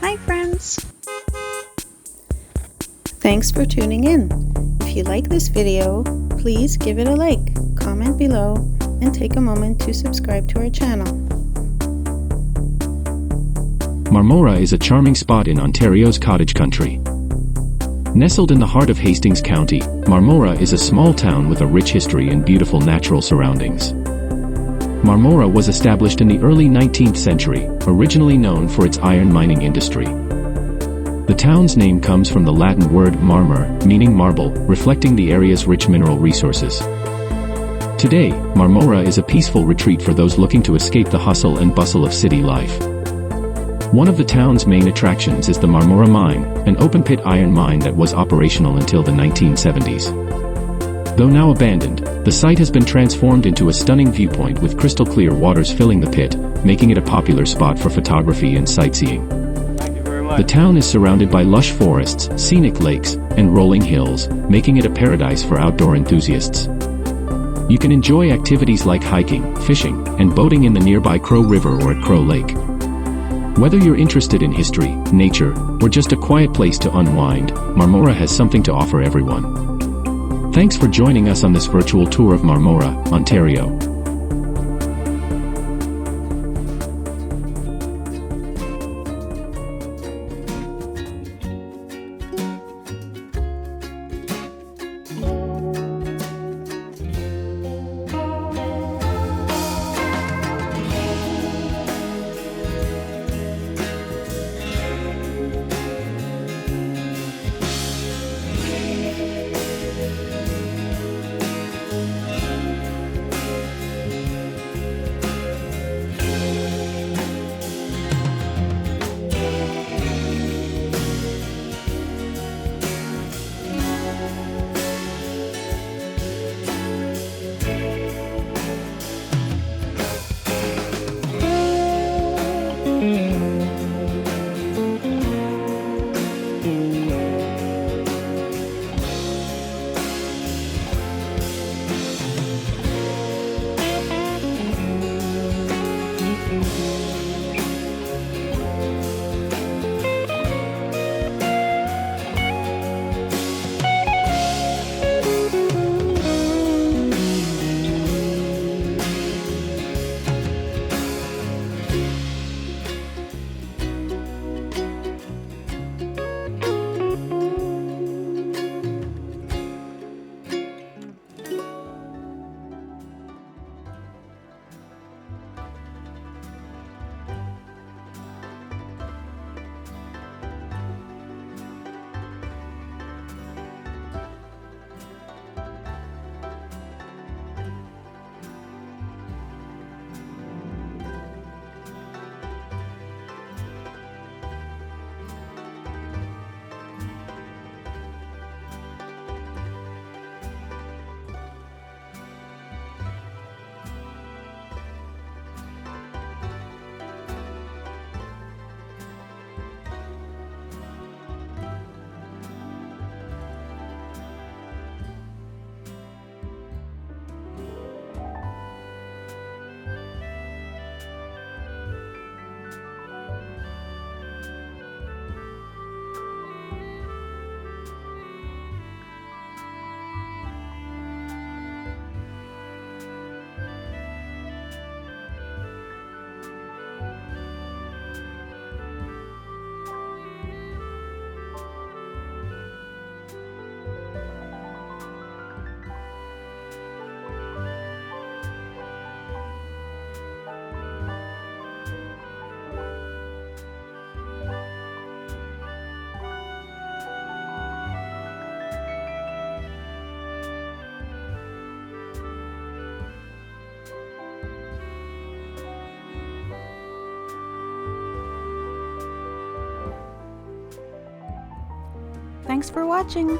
Hi friends! Thanks for tuning in. If you like this video, please give it a like, comment below, and take a moment to subscribe to our channel. Marmora is a charming spot in Ontario's cottage country. Nestled in the heart of Hastings County, Marmora is a small town with a rich history and beautiful natural surroundings. Marmora was established in the early 19th century, originally known for its iron mining industry. The town's name comes from the Latin word marmor, meaning marble, reflecting the area's rich mineral resources. Today, Marmora is a peaceful retreat for those looking to escape the hustle and bustle of city life. One of the town's main attractions is the Marmora Mine, an open-pit iron mine that was operational until the 1970s. Though now abandoned, the site has been transformed into a stunning viewpoint with crystal-clear waters filling the pit, making it a popular spot for photography and sightseeing. The town is surrounded by lush forests, scenic lakes, and rolling hills, making it a paradise for outdoor enthusiasts. You can enjoy activities like hiking, fishing, and boating in the nearby Crow River or at Crow Lake. Whether you're interested in history, nature, or just a quiet place to unwind, Marmora has something to offer everyone. Thanks for joining us on this virtual tour of Marmora, Ontario. Thanks for watching!